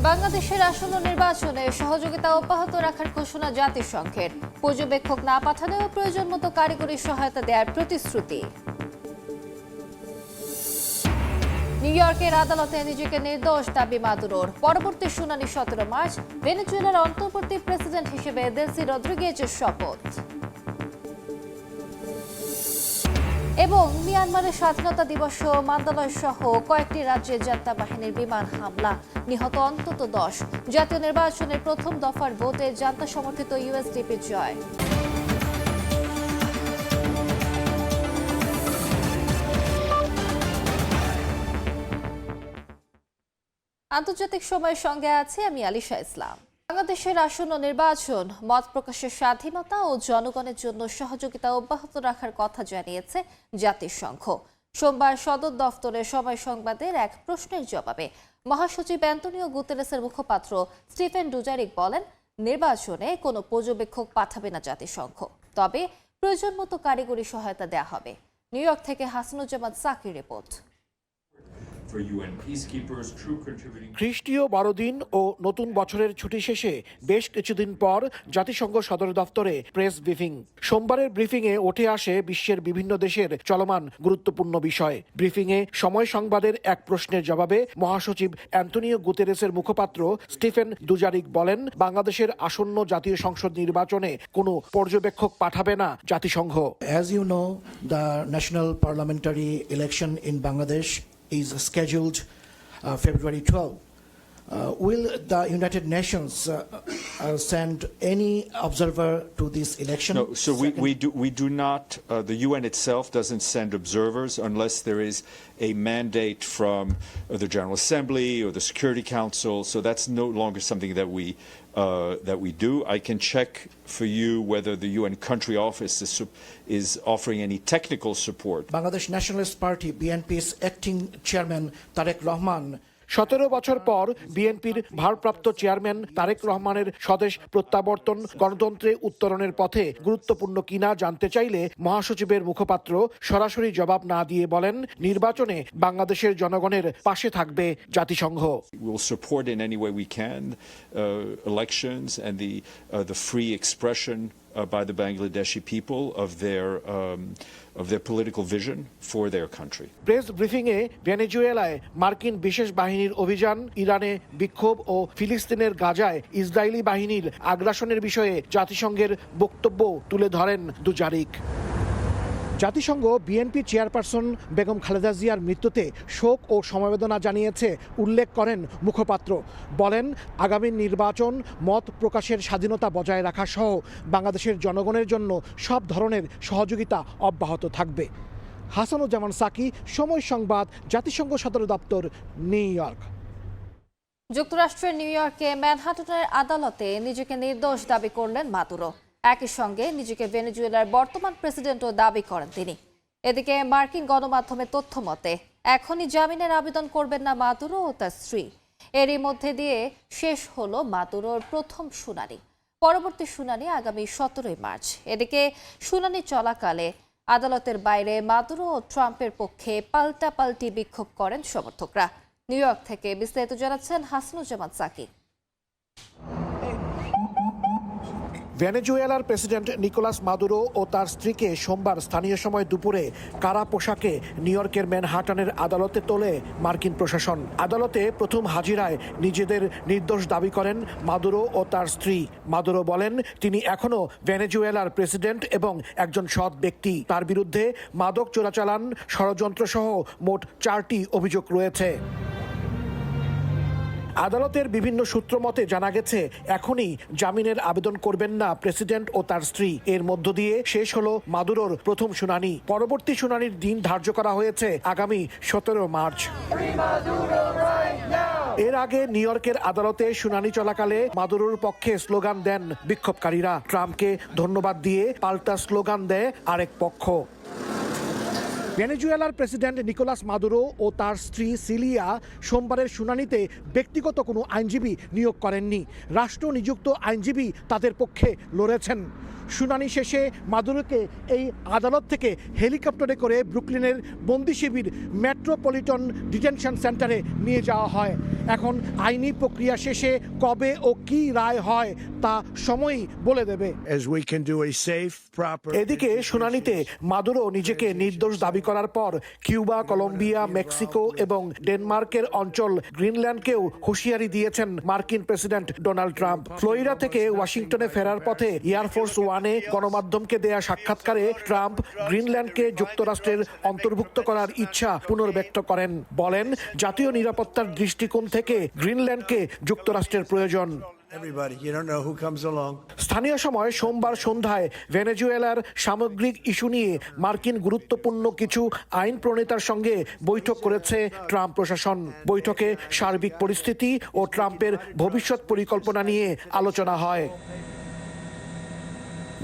বাংলাদেশের আসন্ন নির্বাচনে সহযোগিতা অব্যাহত রাখার ঘোষণা জাতিসংঘের। পর্যবেক্ষক না পাঠালেও প্রয়োজন মতো কারিগরি সহায়তা দেওয়ার প্রতিশ্রুতি। নিউ ইয়র্কের আদালতে নিজেকে নির্দোষ দাবি মাদুরোর। পরবর্তী শুনানি 17 মার্চ। ভেনেজুয়েলার অন্তর্বর্তী প্রেসিডেন্ট হিসেবে দেলসি রদ্রিগেজের শপথ। এবং মিয়ানমারের স্বাধীনতা দিবস মান্দালয় সহ কয়েকটি রাজ্যে জান্তা বাহিনীর বিমান হামলা, নিহত অন্তত 10। জাতীয় নির্বাচনের প্রথম দফার ভোটে জান্তা সমর্থিত ইউএসডিপির জয়। আন্তর্জাতিক সময়ের সঙ্গে আছে আমি আলিশা ইসলাম। বাংলাদেশের আসন্ন নির্বাচন মত প্রকাশের স্বাধীনতা ও জনগণের জন্য সহযোগিতা অব্যাহত রাখার কথা জানিয়েছে জাতিসংঘ। সোমবার সদর দফতরে সময় সংবাদের এক প্রশ্নের জবাবে মহাসচিব অ্যান্তোনিও গুতেরেসের মুখপাত্র স্টিফেন ডুজারিক বলেন, নির্বাচনে কোনো পর্যবেক্ষক পাঠাবে না জাতিসংঘ, তবে প্রয়োজন মতো কারিগরি সহায়তা দেওয়া হবে। নিউ ইয়র্ক থেকে হাসানুজ্জামান সাকির রিপোর্ট। খ্রিস্টীয় বড়দিন ও নতুন বছরের ছুটি শেষে বেশ কিছুদিন পর জাতিসংঘ সদর দফতরে প্রেস ব্রিফিং। সোমবারের ব্রিফিংয়ে উঠে আসে বিশ্বের বিভিন্ন দেশের চলমান গুরুত্বপূর্ণ বিষয়। ব্রিফিংয়ে সময় সংবাদের এক প্রশ্নের জবাবে মহাসচিব অ্যান্তোনিও গুতেরেসের মুখপাত্র স্টিফেন ডুজারিক বলেন, বাংলাদেশের আসন্ন জাতীয় সংসদ নির্বাচনে কোনো পর্যবেক্ষক পাঠাবে না জাতিসংঘ। As you know, the national parliamentary election in Bangladesh is scheduled February 12. Will the United Nations send any observer to this election? No, so we do not, the UN itself doesn't send observers unless there is a mandate from the General Assembly or the Security Council, so that's no longer something that we do. I can check for you whether the UN country office is offering any technical support. Bangladesh Nationalist Party, BNP's acting chairman Tarek Rahman 17 বছর পর বিএনপির ভারপ্রাপ্ত chairman Tarique রহমানের স্বদেশ প্রত্যাবর্তন গণতন্ত্রে উত্তরণের পথে গুরুত্বপূর্ণ কিনা জানতে চাইলে মহাসচিবের মুখপাত্র সরাসরি জবাব না দিয়ে বলেন, নির্বাচনে বাংলাদেশের জনগণের পাশে থাকবে জাতিসংঘ। We will support in any way we can elections and the free expression by the Bangladeshi people of their political vision for their country. Press ব্রিফিংয়ে ভেনেজুয়েলায় মার্কিন বিশেষ বাহিনীর অভিযান, ইরানে বিক্ষোভ ও ফিলিস্তিনের গাজায় ইসরায়েলি বাহিনীর আগ্রাসনের বিষয়ে জাতিসংঘের বক্তব্য তুলে ধরেন ডুজারিক। জাতিসংঘ বিএনপি চেয়ারপারসন বেগম খালেদা জিয়ার মৃত্যুতে শোক ও সমবেদনা জানিয়েছে উল্লেখ করেন মুখপাত্র। বলেন, আগামী নির্বাচন মত প্রকাশের স্বাধীনতা বজায় রাখা সহ বাংলাদেশের জনগণের জন্য সব ধরনের সহযোগিতা অব্যাহত থাকবে। হাসানুজ্জামান সাকি, সময় সংবাদ, জাতিসংঘ সদর দপ্তর, নিউ ইয়র্ক। যুক্তরাষ্ট্রের নিউ ইয়র্কে ম্যানহাটনের আদালতে নিজেকে নির্দোষ দাবি করলেন মাদুরো। একই সঙ্গে নিজেকে ভেনেজুয়েলার বর্তমান প্রেসিডেন্টও দাবি করেন তিনি। এদিকে মার্কিন গণমাধ্যমের তথ্য মতে এখনই জামিনের আবেদন করবেন না মাদুরো ও তার স্ত্রী। এরই মধ্যে দিয়ে শেষ হলো মাদুরোর প্রথম শুনানি। পরবর্তী শুনানি আগামী 17 মার্চ। এদিকে শুনানি চলাকালে আদালতের বাইরে মাদুরো ও ট্রাম্পের পক্ষে পাল্টাপাল্টি বিক্ষোভ করেন সমর্থকরা। নিউ ইয়র্ক থেকে বিস্তারিত জানাচ্ছেন হাসানুজ্জামান সাকি। ভেনেজুয়েলার প্রেসিডেন্ট নিকোলাস মাদুরো ও তার স্ত্রীকে সোমবার স্থানীয় সময় দুপুরে কারা পোশাকে নিউ ইয়র্কের ম্যানহাটনের আদালতে তোলে মার্কিন প্রশাসন। আদালতে প্রথম হাজিরায় নিজেদের নির্দোষ দাবি করেন মাদুরো ও তার স্ত্রী। মাদুরো বলেন, তিনি এখনও ভেনেজুয়েলার প্রেসিডেন্ট এবং একজন সৎ ব্যক্তি। তার বিরুদ্ধে মাদক চোরাচালান, ষড়যন্ত্র সহ মোট 4টি অভিযোগ রয়েছে। আদালতের বিভিন্ন সূত্র মতে জানা গেছে, এখনই জামিনের আবেদন করবেন না প্রেসিডেন্ট ও তার স্ত্রী। এর মধ্য দিয়ে শেষ হলো মাদুরোর প্রথম শুনানি। পরবর্তী শুনানির দিন ধার্য করা হয়েছে আগামী 17 মার্চ। এর আগে নিউ ইয়র্কের আদালতে শুনানি চলাকালে মাদুরোর পক্ষে স্লোগান দেন বিক্ষোভকারীরা। ট্রাম্পকে ধন্যবাদ দিয়ে পাল্টা স্লোগান দেয় আরেক পক্ষ। ভেনেজুয়েলার প্রেসিডেন্ট নিকোলাস মাদুরো ও তার স্ত্রী সিলিয়া সোমবারের শুনানিতে ব্যক্তিগত কোনো আইনজীবী নিয়োগ করেননি। রাষ্ট্র নিযুক্ত আইনজীবী তাদের পক্ষে লড়েছেন। শুনানি শেষে মাদুরোকে এই আদালত থেকে হেলিকপ্টারে করে ব্রুকলিনের বন্দি শিবির মেট্রোপলিটন ডিটেনশন সেন্টারে নিয়ে যাওয়া হয়। এখন আইনি প্রক্রিয়া শেষে কবে ও কি রায় হয় তা সময়ই বলে দেবে। এদিকে শুনানিতে মাদুরো নিজেকে নির্দোষ দাবি করার পর কিউবা, কলম্বিয়া, মেক্সিকো এবং ডেনমার্কের অঞ্চল গ্রিনল্যান্ডকেও হুঁশিয়ারি দিয়েছেন মার্কিন প্রেসিডেন্ট ডোনাল্ড ট্রাম্প। ফ্লোরিডা থেকে ওয়াশিংটনে ফেরার পথে এয়ারফোর্স ওয়ানে গণমাধ্যমকে দেয়া সাক্ষাৎকারে ট্রাম্প গ্রিনল্যান্ডকে যুক্তরাষ্ট্রের অন্তর্ভুক্ত করার ইচ্ছা পুনর্ব্যক্ত করেন। বলেন, জাতীয় নিরাপত্তার দৃষ্টিকোণ থেকে গ্রিনল্যান্ডকে যুক্তরাষ্ট্রের প্রয়োজন। স্থানীয় সময় সোমবার সন্ধ্যায় ভেনেজুয়েলার সামগ্রিক ইস্যু নিয়ে মার্কিন গুরুত্বপূর্ণ কিছু আইন প্রণেতার সঙ্গে বৈঠক করেছে ট্রাম্প প্রশাসন। বৈঠকে সার্বিক পরিস্থিতি ও ট্রাম্পের ভবিষ্যৎ পরিকল্পনা নিয়ে আলোচনা হয়।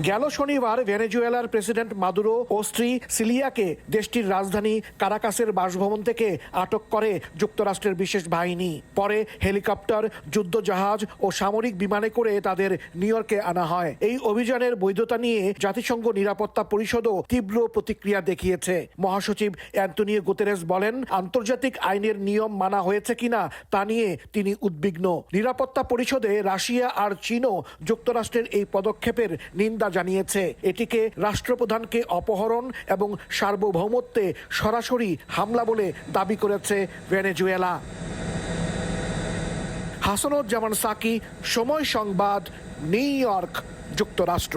গেল শনিবার ভেনেজুয়েলার প্রেসিডেন্ট মাদুরো ও স্ত্রী সিলিয়াকে দেশটির রাজধানী কারাকাসের বাসভবন থেকে আটক করে যুক্তরাষ্ট্রের বিশেষ বাহিনী। পরে হেলিকপ্টার, যুদ্ধজাহাজ ও সামরিক বিমানে করে তাদের নিউ ইয়র্কে আনা হয়। এই অভিযানের বৈধতা নিয়ে জাতিসংঘ নিরাপত্তা পরিষদও তীব্র প্রতিক্রিয়া দেখিয়েছে। মহাসচিব অ্যান্তনিও গুতেরেস বলেন, আন্তর্জাতিক আইনের নিয়ম মানা হয়েছে কিনা তা নিয়ে তিনি উদ্বিগ্ন। নিরাপত্তা পরিষদে রাশিয়া আর চীনও যুক্তরাষ্ট্রের এই পদক্ষেপের নিন্দা জানিয়েছে। এটিকে রাষ্ট্রপ্রধানকে অপহরণ এবং সার্বভৌমত্বে সরাসরি হামলা বলে দাবি করেছে ভেনেজুয়েলা। হাসানুজ্জামান সাকি, সময় সংবাদ, নিউ ইয়র্ক, যুক্তরাষ্ট্র।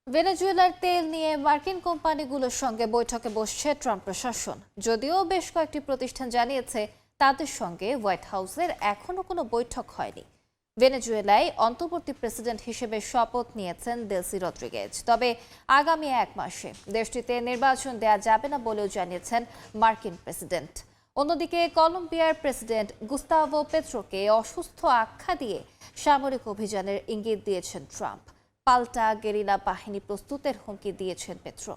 ভেনেজুয়েলার তেল নিয়ে মার্কিন কোম্পানিগুলোর সঙ্গে বৈঠকে বসছে ট্রাম্প প্রশাসন। যদিও বেশ কয়েকটি প্রতিষ্ঠান জানিয়েছে তাদের সঙ্গে হোয়াইট হাউসের এখনো কোনো বৈঠক হয়নি। ভেনেজুয়েলায় অন্তর্বর্তী প্রেসিডেন্ট হিসেবে শপথ নিয়েছেন দেলসি রদ্রিগেজ। তবে আগামী 1 মাসে দেশটিতে নির্বাচন দেয়া যাবে না বলেও জানিয়েছেন মার্কিন প্রেসিডেন্ট। অন্যদিকে কলম্বিয়ার প্রেসিডেন্ট গুস্তাভো পেত্রোকে অসুস্থ আখ্যা দিয়ে সামরিক অভিযানের ইঙ্গিত দিয়েছেন ট্রাম্প। পাল্টা গেরিলা বাহিনী প্রস্তুতের হুমকি দিয়েছেন পেত্রো।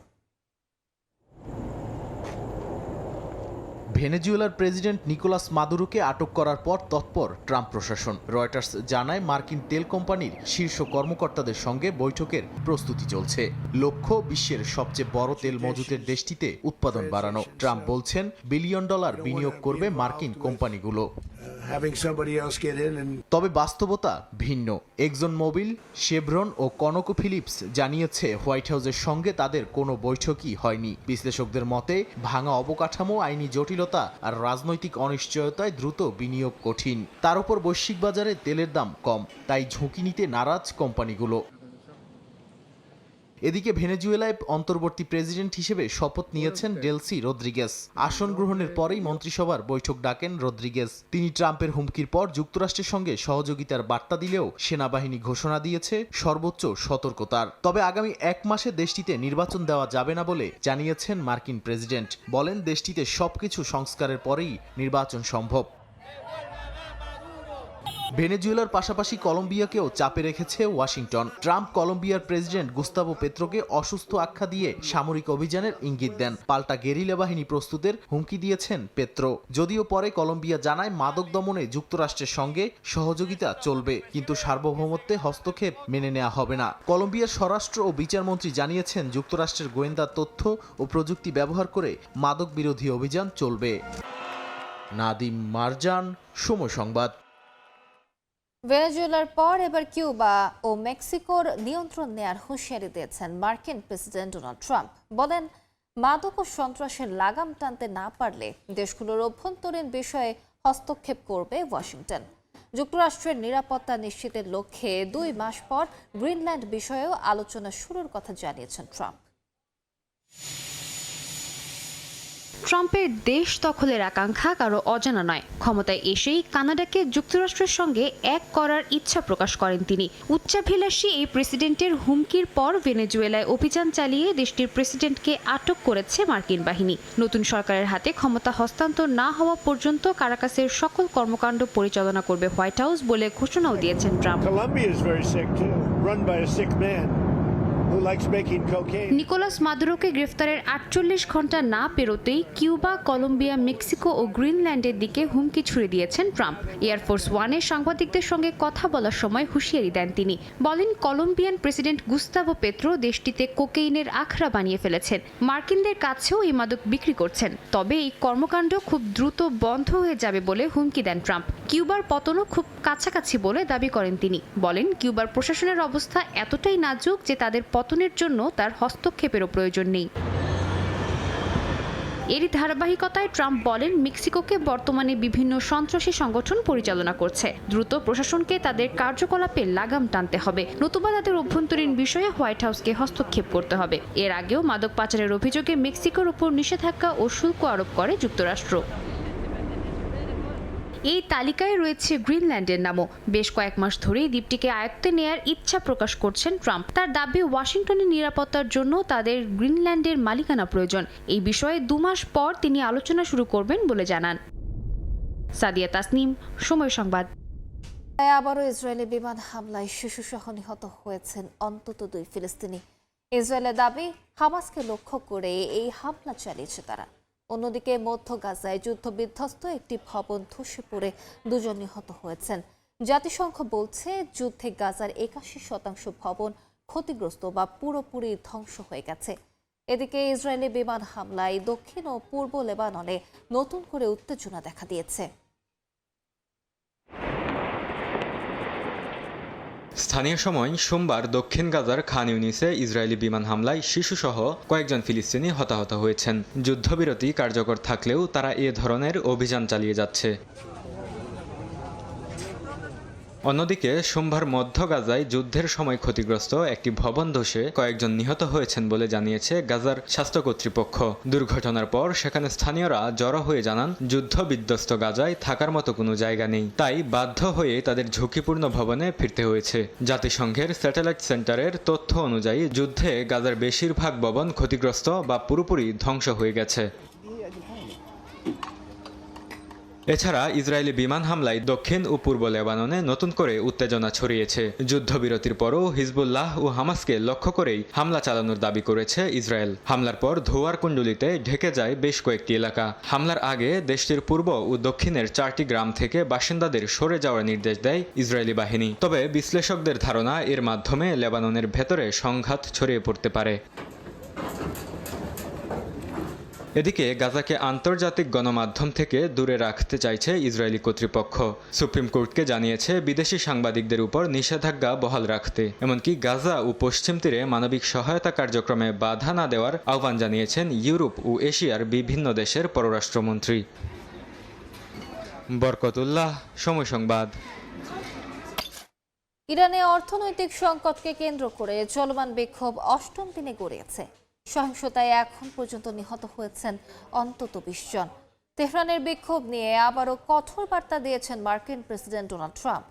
ভেনেজুয়েলার প্রেসিডেন্ট নিকোলাস মাদুরোকে আটক করার পর তৎপর ট্রাম্প প্রশাসন। রয়টার্স জানায়, মার্কিন তেল কোম্পানির শীর্ষ কর্মকর্তাদের সঙ্গে বৈঠকের প্রস্তুতি চলছে। লক্ষ্য বিশ্বের সবচেয়ে বড় তেল মজুতের দেশটিতে উৎপাদন বাড়ানো। ট্রাম্প বলছেন, $বিলিয়ন বিনিয়োগ করবে মার্কিন কোম্পানিগুলো। তবে বাস্তবতা ভিন্ন। এক্সন মোবিল, শেভরন ও কনকো ফিলিপস জানিয়েছে হোয়াইট হাউসের সঙ্গে তাদের কোনো বৈঠকই হয়নি। বিশ্লেষকদের মতে, ভাঙা অবকাঠামো, আইনি জটিলতা আর রাজনৈতিক অনিশ্চয়তায় দ্রুত বিনিয়োগ কঠিন। তার উপর বৈশ্বিক বাজারে তেলের দাম কম, তাই ঝুঁকি নিতে নারাজ কোম্পানিগুলো। এদিকে ভেনেজুয়েলায় অন্তর্বর্তী প্রেসিডেন্ট হিসেবে শপথ নিয়েছেন ডেলসি রদ্রিগেজ। আসন গ্রহণের পরেই মন্ত্রিসভার বৈঠক ডাকেন রদ্রিগেজ। তিনি ট্রাম্পের হুমকির পর যুক্তরাষ্ট্রের সঙ্গে সহযোগিতার বার্তা দিলেও সেনাবাহিনী ঘোষণা দিয়েছে সর্বোচ্চ সতর্কতার। তবে আগামী 1 মাসে দেশটিতে নির্বাচন দেওয়া যাবে না বলে জানিয়েছেন মার্কিন প্রেসিডেন্ট। বলেন, দেশটিতে সবকিছু সংস্কারের পরেই নির্বাচন সম্ভব। ভেনেজুয়েলার পাশাপাশি কলম্বিয়াকেও চাপে রেখেছে ওয়াশিংটন। ট্রাম্প কলম্বিয়ার প্রেসিডেন্ট গুস্তাভো পেত্রোকে অসুস্থ আখ্যা দিয়ে সামরিক অভিযানের ইঙ্গিত দেন। পাল্টা গেরিলা বাহিনী প্রস্তুতের হুমকি দিয়েছেন পেত্রো। যদিও পরে কলম্বিয়া জানায়, মাদক দমনে যুক্তরাষ্ট্রের সঙ্গে সহযোগিতা চলবে, কিন্তু সার্বভৌমত্বে হস্তক্ষেপ মেনে নেওয়া হবে না। কলম্বিয়ার স্বরাষ্ট্র ও বিচারমন্ত্রী জানিয়েছেন, যুক্তরাষ্ট্রের গোয়েন্দা তথ্য ও প্রযুক্তি ব্যবহার করে মাদক বিরোধী অভিযান চলবে। নাদিম মারজান, সময় সংবাদ। ভেনেজুয়েলার পর এবার কিউবা ও মেক্সিকোর নিয়ন্ত্রণ নেয়ার হুঁশিয়ারি দিয়েছেন মার্কিন প্রেসিডেন্ট ডোনাল্ড ট্রাম্প। বলেন, মাদক ও সন্ত্রাসের লাগাম টানতে না পারলে দেশগুলোর অভ্যন্তরীণ বিষয়ে হস্তক্ষেপ করবে ওয়াশিংটন। যুক্তরাষ্ট্রের নিরাপত্তা নিশ্চিতের লক্ষ্যে 2 মাস পর গ্রিনল্যান্ড বিষয়েও আলোচনা শুরুর কথা জানিয়েছেন ট্রাম্প। ট্রাম্পের দেশ দখলের আকাঙ্ক্ষা কারো অজানা নয়। ক্ষমতায় এসেই কানাডাকে যুক্তরাষ্ট্রের সঙ্গে এক করার ইচ্ছা প্রকাশ করেন তিনি। উচ্চাভিলাষী এই প্রেসিডেন্টের হুমকির পর ভেনেজুয়েলায় অভিযান চালিয়ে দেশটির প্রেসিডেন্টকে আটক করেছে মার্কিন বাহিনী। নতুন সরকারের হাতে ক্ষমতা হস্তান্তর না হওয়া পর্যন্ত কারাকাসের সকল কর্মকাণ্ড পরিচালনা করবে হোয়াইট হাউস বলে ঘোষণাও দিয়েছেন Trump. who likes making cocaine. Nicolas মাদুরোকে গ্রেফতারের 48 ঘন্টা না পেরোতেই কিউবা, কলম্বিয়া, মেক্সিকো ও গ্রিনল্যান্ডের দিকে হুমকি ছুড়ে দিয়েছেন ট্রাম্প। এয়ারফোর্স ওয়ানে সাংবাদিকদের সঙ্গে কথা বলার সময় হুঁশিয়ারি দেন তিনি। বলেন, কলম্বিয়ান প্রেসিডেন্ট গুস্তাভো পেত্রো দেশটিতে কোকেইনের আখড়া বানিয়ে ফেলেছেন, মার্কিনদের কাছেও এই মাদক বিক্রি করছেন। তবে এই কর্মকাণ্ড খুব দ্রুত বন্ধ হয়ে যাবে বলে হুমকি দেন ট্রাম্প। কিউবার পতনও খুব কাছাকাছি বলে দাবি করেন তিনি। বলেন, কিউবার প্রশাসনের অবস্থা এতটাই নাজুক যে তাদের পতনের জন্য তার হস্তক্ষেপেরও প্রয়োজন নেই। এরই ধারাবাহিকতায় ট্রাম্প বলেন, মেক্সিকোকে বর্তমানে বিভিন্ন সন্ত্রাসী সংগঠন পরিচালনা করছে। দ্রুত প্রশাসনকে তাদের কার্যকলাপে লাগাম টানতে হবে, নতুবা তাদের অভ্যন্তরীণ বিষয়ে হোয়াইট হাউসকে হস্তক্ষেপ করতে হবে। এর আগেও মাদক পাচারের অভিযোগে মেক্সিকোর উপর নিষেধাজ্ঞা ও শুল্ক আরোপ করে যুক্তরাষ্ট্র। এই তালিকায় রয়েছে গ্রিনল্যান্ডের নামও। বেশ কয়েক মাস ধরেই দ্বীপটিকে আয়ত্তে নেয়ার ইচ্ছা প্রকাশ করছেন ট্রাম্প। তার দাবি, ওয়াশিংটনের নিরাপত্তার জন্য তাদের গ্রিনল্যান্ডের মালিকানা প্রয়োজন। এই বিষয়ে 2 মাস পর তিনি আলোচনা শুরু করবেন বলে জানান। সাদিয়া তাসনিম, সময় সংবাদ। আবারও ইসরায়েলি বিমান হামলায় শিশুসহ নিহত হয়েছেন অন্তত 2 ফিলিস্তিনি। ইসরায়েলের দাবি, হামাসকে লক্ষ্য করে এই হামলা চালিয়েছে তারা। অন্যদিকে মধ্য গাজায় যুদ্ধবিধ্বস্ত একটি ভবন ধসে পড়ে 2 জন নিহত হয়েছেন। জাতিসংঘ বলছে, যুদ্ধে গাজার 81% ভবন ক্ষতিগ্রস্ত বা পুরোপুরি ধ্বংস হয়ে গেছে। এদিকে ইসরায়েলি বিমান হামলায় দক্ষিণ ও পূর্ব লেবাননে নতুন করে উত্তেজনা দেখা দিয়েছে। স্থানীয় সময় সোমবার দক্ষিণ গাজার খান ইউনিসে ইসরায়েলি বিমান হামলায় শিশুসহ কয়েকজন ফিলিস্তিনি হতাহত হয়েছেন। যুদ্ধবিরতি কার্যকর থাকলেও তারা এ ধরনের অভিযান চালিয়ে যাচ্ছে। অন্যদিকে সোমবার মধ্য গাজায় যুদ্ধের সময় ক্ষতিগ্রস্ত একটি ভবন ধসে কয়েকজন নিহত হয়েছেন বলে জানিয়েছে গাজার স্বাস্থ্য কর্তৃপক্ষ। দুর্ঘটনার পর সেখানে স্থানীয়রা জড়ো হয়ে জানান, যুদ্ধ বিধ্বস্ত গাজায় থাকার মতো কোনো জায়গা নেই, তাই বাধ্য হয়ে তাদের ঝুঁকিপূর্ণ ভবনে ফিরতে হয়েছে। জাতিসংঘের স্যাটেলাইট সেন্টারের তথ্য অনুযায়ী যুদ্ধে গাজার বেশিরভাগ ভবন ক্ষতিগ্রস্ত বা পুরোপুরি ধ্বংস হয়ে গেছে। এছাড়া ইসরায়েলি বিমান হামলায় দক্ষিণ ও পূর্ব লেবাননে নতুন করে উত্তেজনা ছড়িয়েছে। যুদ্ধবিরতির পরও হিজবুল্লাহ ও হামাসকে লক্ষ্য করেই হামলা চালানোর দাবি করেছে ইসরায়েল। হামলার পর ধোঁয়ার কুণ্ডলিতে ঢেকে যায় বেশ কয়েকটি এলাকা। হামলার আগে দেশটির পূর্ব ও দক্ষিণের 4টি গ্রাম থেকে বাসিন্দাদের সরে যাওয়ার নির্দেশ দেয় ইসরায়েলি বাহিনী। তবে বিশ্লেষকদের ধারণা, এর মাধ্যমে লেবাননের ভেতরে সংঘাত ছড়িয়ে পড়তে পারে। এদিকে গাজাকে আন্তর্জাতিক গণমাধ্যম থেকে দূরে রাখতে চাইছে ইসরায়েলি কর্তৃপক্ষ। সুপ্রিম কোর্টকে জানিয়েছে বিদেশি সাংবাদিকদের উপর নিষেধাজ্ঞা বহাল রাখতে। এমনকি গাজা ও পশ্চিম তীরে মানবিক সহায়তা কার্যক্রমে বাধা না দেওয়ার আহ্বান জানিয়েছেন ইউরোপ ও এশিয়ার বিভিন্ন দেশের পররাষ্ট্রমন্ত্রী। বরকতুল্লাহ, সময় সংবাদ। ইরানে অর্থনৈতিক সংকটকে কেন্দ্র করে চলমান বিক্ষোভ 8ম দিনে গড়িয়েছে। সহিংসতায় এখন পর্যন্ত নিহত হয়েছেন অন্তত 20 জন। তেহরানের বিক্ষোভ নিয়ে আবারও কঠোর বার্তা দিয়েছেন মার্কিন প্রেসিডেন্ট ডোনাল্ড ট্রাম্প।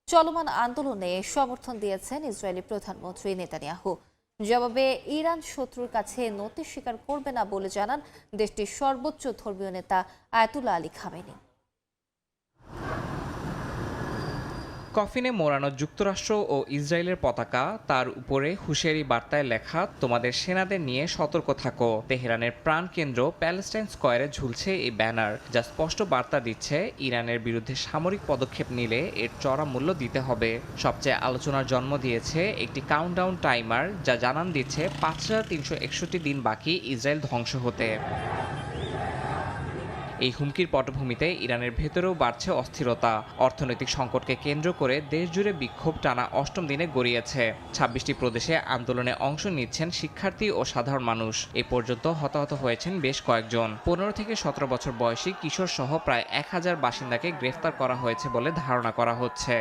চলমান আন্দোলনে সমর্থন দিয়েছেন ইসরায়েলি প্রধানমন্ত্রী নেতানিয়াহু। জবাবে ইরান শত্রুর কাছে নতি স্বীকার করবে না বলে জানান দেশটির সর্বোচ্চ ধর্মীয় নেতা আয়াতুল্লাহ আলী খামেনি। কফিনে মোড়ানো যুক্তরাষ্ট্র ও ইসরায়েলের পতাকা, তার উপরে হুঁশিয়ারি বার্তায় লেখা, তোমাদের সেনাদের নিয়ে সতর্ক থাকো। তেহরানের প্রাণকেন্দ্র প্যালেস্টাইন স্কয়ারে ঝুলছে এই ব্যানার, যা স্পষ্ট বার্তা দিচ্ছে ইরানের বিরুদ্ধে সামরিক পদক্ষেপ নিলে এর চড়া মূল্য দিতে হবে। সবচেয়ে আলোচনার জন্ম দিয়েছে একটি কাউন্টডাউন টাইমার, যা জানান দিচ্ছে 5361 দিন বাকি ইসরায়েল ধ্বংস হতে। এই হুমকির পটভূমিতে ইরানের ভেতরেও বাড়ছে অস্থিরতা। অর্থনৈতিক সংকটকে কেন্দ্র করে দেশজুড়ে বিক্ষোভ টানা 8ম দিনে গড়িয়েছে। 26টি প্রদেশে আন্দোলনে অংশ নিচ্ছেন শিক্ষার্থী ও সাধারণ মানুষ। এ পর্যন্ত হতাহত হয়েছেন বেশ কয়েকজন। 15 থেকে 17 বছর বয়সী কিশোর সহ প্রায় 1000 বাসিন্দাকে গ্রেফতার করা হয়েছে বলে ধারণা করা হচ্ছে।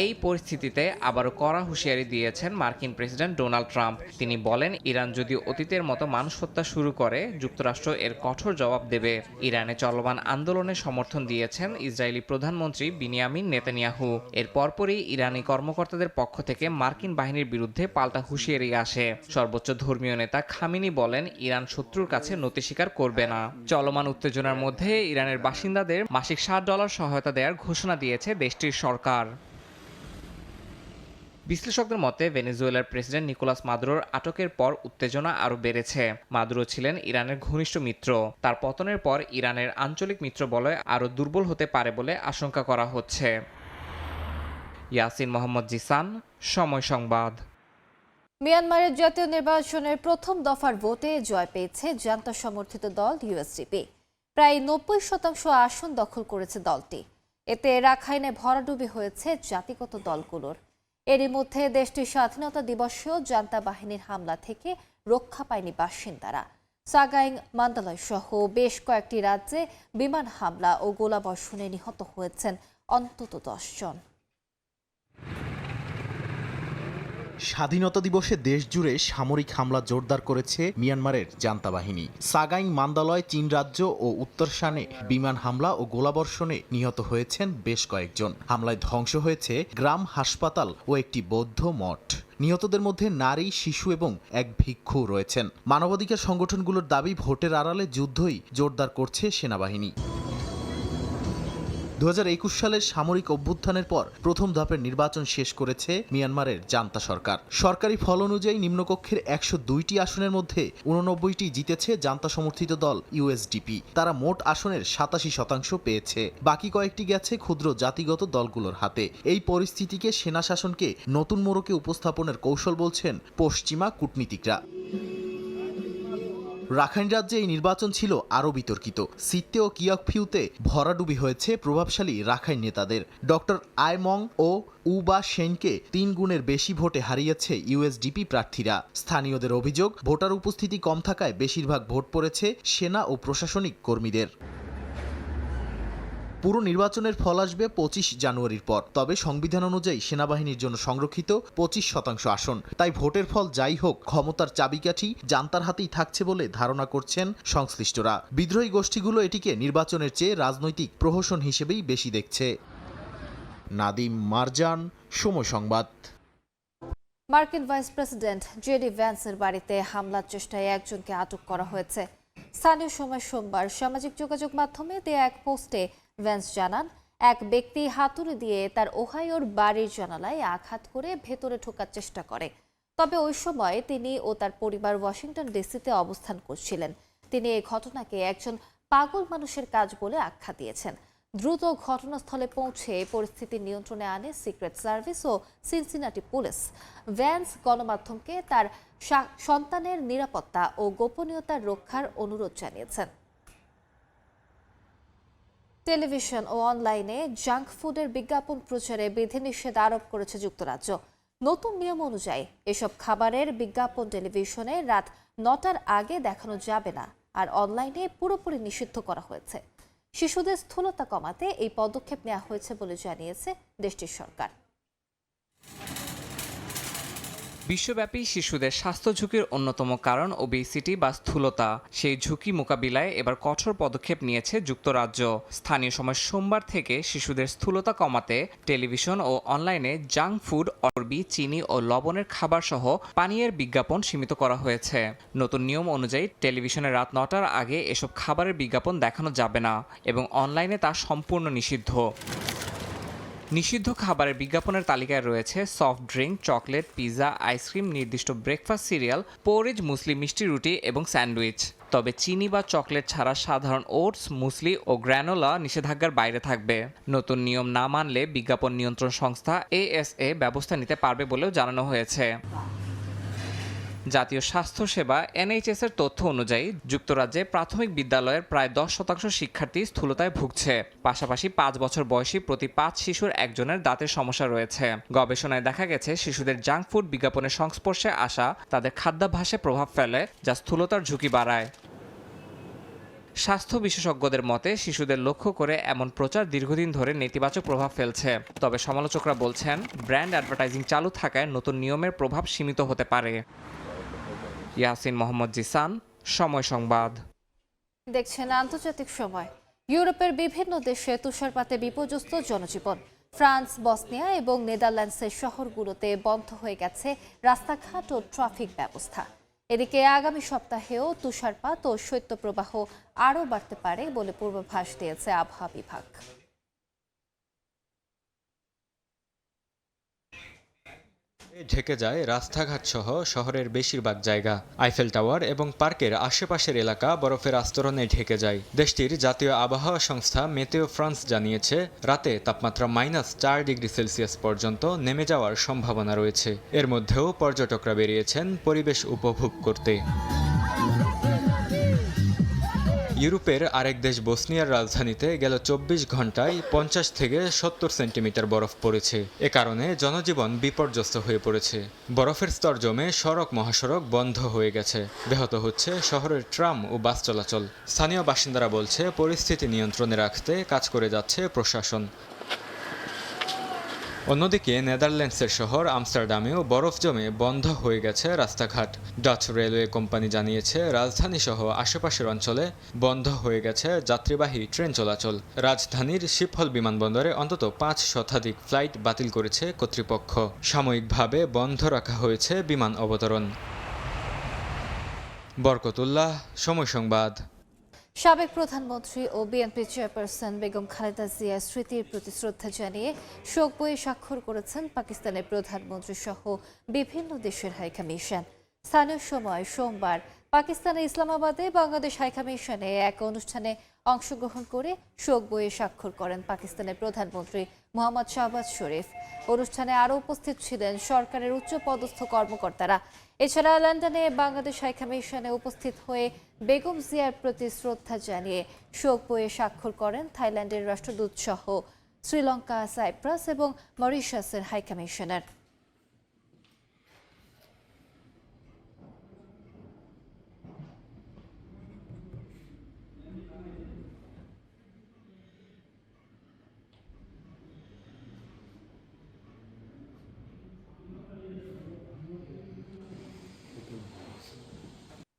এই পরিস্থিতিতে আবারও কড়া হুঁশিয়ারি দিয়েছেন মার্কিন প্রেসিডেন্ট ডোনাল্ড ট্রাম্প। তিনি বলেন, ইরান যদি অতীতের মতো মানুষ হত্যা শুরু করে, যুক্তরাষ্ট্র এর কঠোর জবাব দেবে। ইরানে চলমান আন্দোলনে সমর্থন দিয়েছেন ইসরায়েলি প্রধানমন্ত্রী বিনিয়ামিন নেতানিয়াহু। এর পরপরই ইরানি কর্মকর্তাদের পক্ষ থেকে মার্কিন বাহিনীর বিরুদ্ধে পাল্টা হুঁশিয়ারি আসে। সর্বোচ্চ ধর্মীয় নেতা খামেনি বলেন, ইরান শত্রুর কাছে নতি স্বীকার করবে না। চলমান উত্তেজনার মধ্যে ইরানের বাসিন্দাদের মাসিক $60 সহায়তা দেওয়ার ঘোষণা দিয়েছে দেশটির সরকার। বিশ্লেষকদের মতে ভেনেজুয়েলার প্রেসিডেন্ট নিকোলাস মাদুরোর আটকের পর উত্তেজনা আরও বেড়েছে। মাদুরো ছিলেন ইরানের ঘনিষ্ঠ মিত্র। তার পতনের পর ইরানের আঞ্চলিক মিত্র বলয় আরও দুর্বল হতে পারে বলে আশঙ্কা করা হচ্ছে। ইয়াসিন মোহাম্মদ জিসান, সময় সংবাদ। মিয়ানমারের জাতীয় নির্বাচনের প্রথম দফার ভোটে জয় পেয়েছে জান্তা সমর্থিত দল ইউএসডিপি। প্রায় 90% আসন দখল করেছে দলটি। এতে রাখাইনে ভরাডুবি হয়েছে জাতিগত দলগুলোর। এরই মধ্যে দেশটির স্বাধীনতা দিবসেও জান্তা বাহিনীর হামলা থেকে রক্ষা পায়নি বাসিন্দারা। সাগাইং, মান্দালয় সহ বেশ কয়েকটি রাজ্যে বিমান হামলা ও গোলাবর্ষণে নিহত হয়েছেন অন্তত 10 জন। স্বাধীনতা দিবসে দেশ জুড়ে সামরিক হামলা জোরদার করেছে মিয়ানমারের জান্তা বাহিনী। সাগাইং, মান্দালয়, চীন রাজ্য ও উত্তর শানে বিমান হামলা ও গোলাবর্ষণে নিহত হয়েছেন বেশ কয়েকজন। হামলায় ধ্বংস হয়েছে গ্রাম, হাসপাতাল ও একটি বৌদ্ধ মঠ। নিহতদের মধ্যে নারী, শিশু এবং এক ভিক্ষু রয়েছেন। মানবাধিকার সংগঠনগুলোর দাবি, ভোটের আড়ালে যুদ্ধই জোরদার করছে সেনাবাহিনী। 2021 সালের সামরিক অভ্যুত্থানের পর প্রথম ধাপের নির্বাচন শেষ করেছে মিয়ানমারের জান্তা সরকার। সরকারি ফল অনুযায়ী নিম্নকক্ষের 102টি আসনের মধ্যে 89টি জিতেছে জান্তা সমর্থিত দল ইউএসডিপি। তারা মোট আসনের 87% পেয়েছে। বাকি কয়েকটি গেছে ক্ষুদ্র জাতিগত দলগুলোর হাতে। এই পরিস্থিতিকে সেনা শাসনকে নতুন মোড়কে উপস্থাপনের কৌশল বলছেন পশ্চিমা কূটনীতিকরা। রাখাইন রাজ্যে এই নির্বাচন ছিল আরও বিতর্কিত। সিত্তে ও কিয়কফিউতে ভরাডুবি হয়েছে প্রভাবশালী রাখাইন নেতাদের। ডক্টর আয়মং ও উবা সেনকে 3 গুণের বেশি ভোটে হারিয়েছে ইউএসডিপি প্রার্থীরা। স্থানীয়দের অভিযোগ, ভোটার উপস্থিতি কম থাকায় বেশিরভাগ ভোট পড়েছে সেনা ও প্রশাসনিক কর্মীদের। পুরো নির্বাচনের ফল আসবে 25 জানুয়ারির পর। তবে সংবিধান অনুযায়ী সেনাবাহিনীর জন্য সংরক্ষিত 25% আসন। তাই ভোটের ফল যাই হোক, ক্ষমতার চাবিকাঠি জান্তার হাতেই থাকছে বলে ধারণা করছেন সংশ্লিষ্টরা। বিদ্রোহী গোষ্ঠীগুলো এটিকে নির্বাচনের চেয়ে রাজনৈতিক প্রহসন হিসেবেই বেশি দেখছে। নাদিম মারজান, সময় সংবাদ। মার্কিন ভাইস প্রেসিডেন্ট জেডি ভ্যান্সের বাড়িতে হামলার চেষ্টায় একজনকে আটক করা হয়েছে। স্থানীয় সময় সোমবার সামাজিক যোগাযোগ মাধ্যমে দেয়া এক পোস্টে ভ্যান্স জানান, এক ব্যক্তি হাতুড়ি দিয়ে তার ওহাইওর বাড়ির জানালায় আঘাত করে ভেতরে ঢোকার চেষ্টা করে। তবে ওই সময় তিনি ও তার পরিবার ওয়াশিংটন ডিসিতে অবস্থান করছিলেন। তিনি এই ঘটনাকে একজন পাগল মানুষের কাজ বলে আখ্যা দিয়েছেন। দ্রুত ঘটনাস্থলে পৌঁছে পরিস্থিতি নিয়ন্ত্রণে আনে সিক্রেট সার্ভিস ও সিনসিনাটি পুলিশ। ভ্যান্স গণমাধ্যমকে তার সন্তানের নিরাপত্তা ও গোপনীয়তা রক্ষার অনুরোধ জানিয়েছেন। টেলিভিশন ও অনলাইনে জাঙ্ক ফুডের বিজ্ঞাপন প্রচারে বিধিনিষেধ আরোপ করেছে যুক্তরাজ্য। নতুন নিয়ম অনুযায়ী এসব খাবারের বিজ্ঞাপন টেলিভিশনে রাত 9টার আগে দেখানো যাবে না, আর অনলাইনে পুরোপুরি নিষিদ্ধ করা হয়েছে। শিশুদের স্থূলতা কমাতে এই পদক্ষেপ নেওয়া হয়েছে বলে জানিয়েছে দেশটির সরকার। বিশ্বব্যাপী শিশুদের স্বাস্থ্য ঝুঁকির অন্যতম কারণ ওবেসিটি বা স্থূলতা। সেই ঝুঁকি মোকাবিলায় এবার কঠোর পদক্ষেপ নিয়েছে যুক্তরাজ্য। স্থানীয় সময় সোমবার থেকে শিশুদের স্থূলতা কমাতে টেলিভিশন ও অনলাইনে জাঙ্ক ফুড, চর্বি, চিনি ও লবণের খাবার সহ পানীয়ের বিজ্ঞাপন সীমিত করা হয়েছে। নতুন নিয়ম অনুযায়ী টেলিভিশনে রাত 9টার আগে এসব খাবারের বিজ্ঞাপন দেখানো যাবে না এবং অনলাইনে তা সম্পূর্ণ নিষিদ্ধ। নিষিদ্ধ খাবারের বিজ্ঞাপনের তালিকায় রয়েছে soft drink, chocolate, pizza, ice cream, নির্দিষ্ট ব্রেকফাস্ট সিরিয়াল, পোরিজ, মুসলি, মিষ্টি রুটি এবং স্যান্ডউইচ। তবে চিনি বা চকলেট ছাড়া সাধারণ ওটস, মুসলি ও গ্র্যানোলা নিষেধাজ্ঞার বাইরে থাকবে। নতুন নিয়ম না মানলে বিজ্ঞাপন নিয়ন্ত্রণ সংস্থা ASA ব্যবস্থা নিতে পারবে বলেও জানানো হয়েছে। জাতীয় স্বাস্থ্য সেবা NHS এর তথ্য অনুযায়ী যুক্তরাজ্যে প্রাথমিক বিদ্যালয়ের প্রায় 10% শিক্ষার্থী স্থূলতায় ভুগছে। পাশাপাশি 5 বছর বয়সী প্রতি 5 শিশুর একজনের দাঁতের সমস্যা রয়েছে। গবেষণায় দেখা গেছে শিশুদের জাঙ্ক ফুড বিজ্ঞাপনের সংস্পর্শে আসা তাদের খাদ্যাভ্যাসে প্রভাব ফেলে, যা স্থূলতার ঝুঁকি বাড়ায়। স্বাস্থ্য বিশেষজ্ঞদের মতে শিশুদের লক্ষ্য করে এমন প্রচার দীর্ঘদিন ধরে নেতিবাচক প্রভাব ফেলছে। তবে সমালোচকরা বলছেন, ব্র্যান্ড অ্যাডভার্টাইজিং চালু থাকায় নতুন নিয়মের প্রভাব সীমিত হতে পারে। ইয়াসিন মোহাম্মদ জিসান, সময় সংবাদ। দেখছেন আন্তর্জাতিক সময়। ইউরোপের বিভিন্ন দেশে তুষারপাতে বিপর্যস্ত জনজীবন। ফ্রান্স, বসনিয়া এবং নেদারল্যান্ডসের শহরগুলোতে বন্ধ হয়ে গেছে রাস্তাঘাট ও ট্রাফিক ব্যবস্থা। এদিকে আগামী সপ্তাহেও তুষারপাত ও শৈত্যপ্রবাহ আরও বাড়তে পারে বলে পূর্বাভাস দিয়েছে আবহাওয়া বিভাগ। ঢেকে যায় রাস্তাঘাট সহ শহরের বেশিরভাগ জায়গা। আইফেল টাওয়ার এবং পার্কের আশেপাশের এলাকা বরফের আস্তরণে ঢেকে যায়। দেশটির জাতীয় আবহাওয়া সংস্থা মেতেও ফ্রান্স জানিয়েছে, রাতে তাপমাত্রা -4 ডিগ্রি সেলসিয়াস পর্যন্ত নেমে যাওয়ার সম্ভাবনা রয়েছে। এর মধ্যেও পর্যটকরা বেরিয়েছেন পরিবেশ উপভোগ করতে। ইউরোপের আরেক দেশ বসনিয়ার রাজধানীতে গেল 24 ঘন্টায় 50 থেকে 70 সেন্টিমিটার বরফ পড়েছে। এ কারণে জনজীবন বিপর্যস্ত হয়ে পড়েছে। বরফের স্তর জমে সড়ক মহাসড়ক বন্ধ হয়ে গেছে। ব্যাহত হচ্ছে শহরের ট্রাম ও বাস চলাচল। স্থানীয় বাসিন্দারা বলছে, পরিস্থিতি নিয়ন্ত্রণে রাখতে কাজ করে যাচ্ছে প্রশাসন। অন্যদিকে নেদারল্যান্ডসের শহর আমস্টারডামেও বরফ জমে বন্ধ হয়ে গেছে রাস্তাঘাট। ডাচ রেলওয়ে কোম্পানি জানিয়েছে, রাজধানী সহ আশেপাশের অঞ্চলে বন্ধ হয়ে গেছে যাত্রীবাহী ট্রেন চলাচল। রাজধানীর শিপহল বিমানবন্দরে অন্তত 5 শতাধিক ফ্লাইট বাতিল করেছে কর্তৃপক্ষ। সাময়িকভাবে বন্ধ রাখা হয়েছে বিমান অবতরণ। বরকতুল্লাহ, সময় সংবাদ। সাবেক প্রধানমন্ত্রী ও বিএনপি চেয়ারপারসন বেগম খালেদা জিয়ার স্মৃতির প্রতি শ্রদ্ধা জানিয়ে শোক বইয়ে স্বাক্ষর করেছেন পাকিস্তানের প্রধানমন্ত্রী সহ বিভিন্ন দেশের হাইকমিশন। স্থানীয় সময় সোমবার পাকিস্তানের ইসলামাবাদে বাংলাদেশ হাইকমিশনে এক অনুষ্ঠানে অংশগ্রহণ করে শোক বইয়ে স্বাক্ষর করেন পাকিস্তানের প্রধানমন্ত্রী মোহাম্মদ শাহবাজ শরীফ। অনুষ্ঠানে আরও উপস্থিত ছিলেন সরকারের উচ্চ পদস্থ কর্মকর্তারা। এছাড়া লন্ডনে বাংলাদেশ হাইকমিশনে উপস্থিত হয়ে বেগম জিয়ার প্রতি শ্রদ্ধা জানিয়ে শোক বইয়ে স্বাক্ষর করেন থাইল্যান্ডের রাষ্ট্রদূত সহ শ্রীলঙ্কা, সাইপ্রাস এবং মরিশাসের হাইকমিশনার।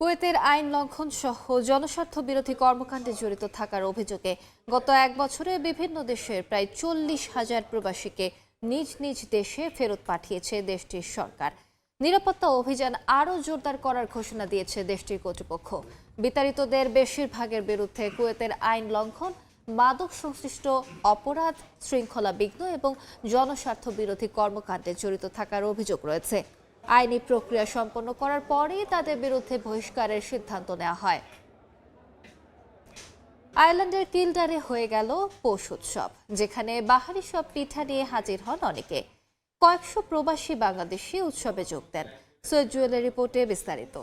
কুয়েতের আইন লঙ্ঘন সহ জনস্বার্থ বিরোধী কর্মকাণ্ডে জড়িত থাকার অভিযোগে গত 1 বছরে বিভিন্ন দেশের প্রায় 40,000 প্রবাসীকে নিজ নিজ দেশে ফেরত পাঠিয়েছে দেশটির সরকার। নিরাপত্তা অভিযান আরও জোরদার করার ঘোষণা দিয়েছে দেশটির কর্তৃপক্ষ। বিতাড়িতদের বেশিরভাগের বিরুদ্ধে কুয়েতের আইন লঙ্ঘন, মাদক সংশ্লিষ্ট অপরাধ, শৃঙ্খলা বিঘ্ন এবং জনস্বার্থ বিরোধী কর্মকাণ্ডে জড়িত থাকার অভিযোগ রয়েছে। আইনি প্রক্রিয়া সম্পন্ন করার পরেই তাদের বিরুদ্ধে বহিষ্কারের সিদ্ধান্ত নেওয়া হয়। আয়ারল্যান্ডের কিল্ডারে হয়ে গেল পৌষ উৎসব, যেখানে বাহারি সব পিঠা নিয়ে হাজির হন অনেকে। কয়েকশো প্রবাসী বাংলাদেশি উৎসবে যোগ দেন। সৈয়দ জুয়েলের রিপোর্টে বিস্তারিত।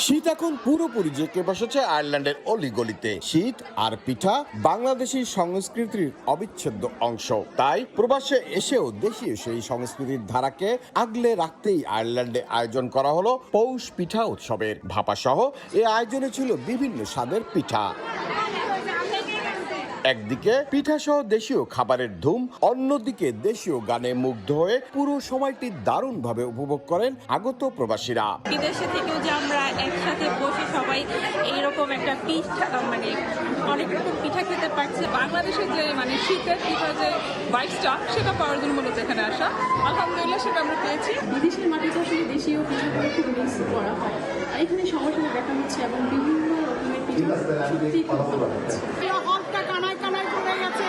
শীত এখন পুরোপুরি জেঁকে বসেছে আয়ারল্যান্ডের অলিগলিতে। শীত আর পিঠা বাংলাদেশী সংস্কৃতির অবিচ্ছেদ্য অংশ। তাই প্রবাসে এসেও দেশীয় সেই সংস্কৃতির ধারাকে আগলে রাখতেই আয়ারল্যান্ডে আয়োজন করা হলো পৌষ পিঠা উৎসবের। ভাপা সহ এ আয়োজনে ছিল বিভিন্ন স্বাদের পিঠা। একদিকে পিঠা সহ দেশীয় খাবারের ধুম, অন্যদিকে দেশীয় গানে মুগ্ধ হয়ে পুরো সময়টি দারুণভাবে উপভোগ করেন আগত প্রবাসীরা। বিদেশে থেকেও যে আমরা একসাথে বসে সবাই এইরকম একটা পিঠা অনেক রকম পিঠা খেতে পারছি। বাংলাদেশের যে শীতের পিঠা যে বাইকটা সেটা পাওয়ার জন্য মূলত এখানে আসা। আলহামদুলিল্লাহ সেটা আমরা পেয়েছি। বিদেশের মাটিতে আসলে দেশীয় পিঠাগুলো খুব মিক্স করা হয়, আর এখানে সবার সাথে দেখা হচ্ছে এবং বিভিন্ন রকমের পিঠা সত্যি খুব ভালো লাগছে। কানায় কানায় পড়ে গেছে,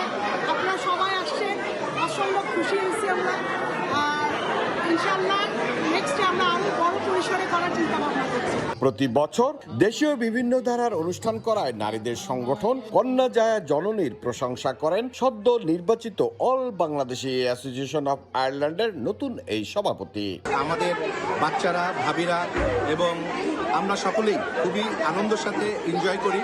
আপনারা সবাই আসছেন, অসম্ভব খুশি হয়েছি আমরা। আর ইনশাআল্লাহ নেক্সটে আমরা আরো বড় পরিসরে করার চিন্তা ভাবনা করছি। প্রতি বছর দেশীয় বিভিন্ন ধারার অনুষ্ঠান করায় নারীদের সংগঠন কন্যা জায়া জননীর প্রশংসা করেন সদ্য নির্বাচিত অল বাংলাদেশি অ্যাসোসিয়েশন অফ আয়ারল্যান্ডের নতুন এই সভাপতি। আমাদের বাচ্চারা, ভাবিরা এবং আমরা সকলেই খুবই আনন্দের সাথে এনজয় করি,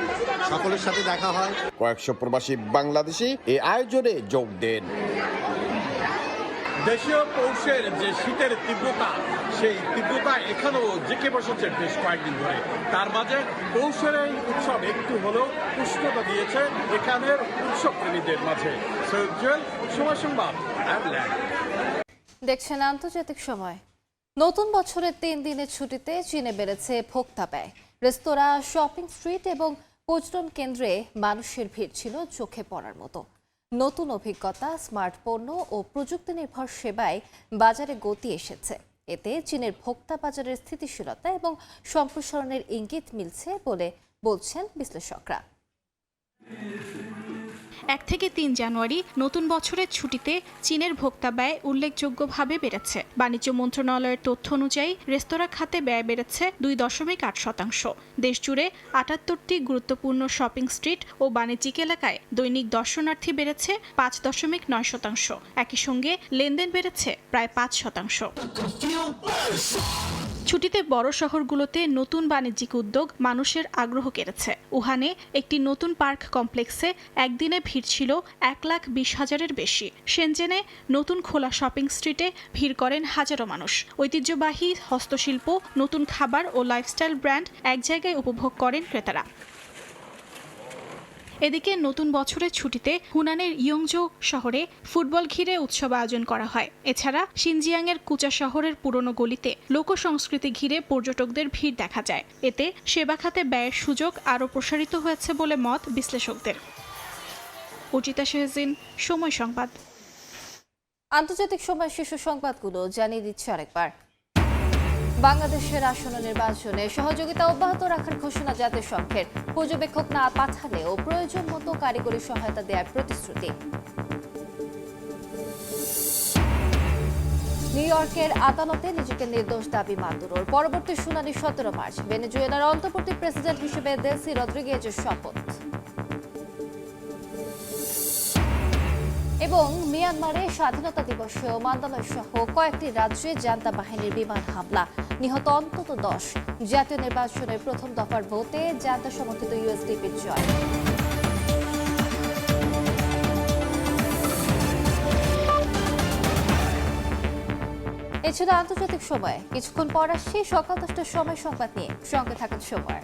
সকলের সাথে দেখা হয়। কয়েকশো প্রবাসী বাংলাদেশি এই আয়োজনে যোগ দেন। দেশীয় পৌষের যে শীতের তীব্রতা, সেই তীব্রতা এখানেও জেঁকে বসেছে বেশ কয়েকদিন ধরে। তার মাঝে পৌষের এই উৎসব একটু হলেও উষ্ণতা দিয়েছে এখানের উৎসব প্রেমীদের মাঝে। সৈয়দ জুয়েল, সময় সংবাদ, আয়ারল্যান্ড। দেখছেন আন্তর্জাতিক সময়। নতুন বছরের 3 দিনের ছুটিতে চীনে বেড়েছে ভোক্তা ব্যয়। রেস্তোরাঁ, শপিং স্ট্রিট এবং পর্যটন কেন্দ্রে মানুষের ভিড় ছিল চোখে পড়ার মতো। নতুন অভিজ্ঞতা, স্মার্ট পণ্য ও প্রযুক্তি নির্ভর সেবায় বাজারে গতি এসেছে। এতে চীনের ভোক্তা বাজারের স্থিতিশীলতা এবং সম্প্রসারণের ইঙ্গিত মিলছে বলে বলছেন বিশ্লেষকরা। 1 থেকে 3 জানুয়ারি নতুন বছরের ছুটিতে চীনের ভোক্তা ব্যয় উল্লেখযোগ্যভাবে বেড়েছে। বাণিজ্য মন্ত্রণালয়ের তথ্য অনুযায়ী রেস্তোরাঁ খাতে ব্যয় বেড়েছে 2.8%। দেশজুড়ে 78টি গুরুত্বপূর্ণ শপিং স্ট্রিট ও বাণিজ্যিক এলাকায় দৈনিক দর্শনার্থী বেড়েছে 5.9%। একই সঙ্গে লেনদেন বেড়েছে প্রায় 5%। ছুটিতে বড় শহরগুলোতে নতুন বাণিজ্যিক উদ্যোগ মানুষের আগ্রহ কেড়েছে। উহানে একটি নতুন পার্ক কমপ্লেক্সে একদিনে ভিড় ছিল 1,20,000-এর বেশি। শেনজেনে নতুন খোলা শপিং স্ট্রিটে ভিড় করেন হাজারো মানুষ। ঐতিহ্যবাহী হস্তশিল্প, নতুন খাবার ও লাইফস্টাইল ব্র্যান্ড এক জায়গায় উপভোগ করেন ক্রেতারা। এদিকে নতুন বছরের ছুটিতে হুনানের ইয়ংজো শহরে ফুটবল ঘিরে উৎসব আয়োজন করা হয়। এছাড়া শিনজিয়াংয়ের কুচা শহরের পুরনো গলিতে লোকসংস্কৃতি ঘিরে পর্যটকদের ভিড় দেখা যায়। এতে সেবা খাতে ব্যয়ের সুযোগ আরও প্রসারিত হয়েছে বলে মত বিশ্লেষকদের। অর্চিতা শেহজিন, সময় সংবাদ। আন্তর্জাতিক সময় শীর্ষ সংবাদগুলো জানিয়ে দিচ্ছে আরেকবার। বাংলাদেশের আসন্ন নির্বাচনে সহযোগিতা অব্যাহত রাখার ঘোষণা জাতিসংঘের। পর্যবেক্ষক না পাঠালেও প্রয়োজন মতো কারিগরি সহায়তা দেওয়ার প্রতিশ্রুতি। নিউ ইয়র্কের আদালতে নিজেকে নির্দোষ দাবি মাদুরোর। পরবর্তী শুনানি 17 মার্চ। ভেনেজুয়েলার অন্তর্বর্তী প্রেসিডেন্ট হিসেবে দেলসি রদ্রিগেজের শপথ। এবং মিয়ানমারে স্বাধীনতা দিবসেও মান্দালয় সহ কয়েকটি রাজ্যে জান্তা বাহিনীর বিমান হামলা, নিহত অন্তত 10। জাতীয় নির্বাচনের প্রথম দফার ভোটে জান্তা সমর্থিত ইউএসডিপির জয়। এছাড়া আন্তর্জাতিক সময় কিছুক্ষণ পর আসছে সকাল 10টার সময় সংবাদ নিয়ে। সঙ্গে থাকুন সময়।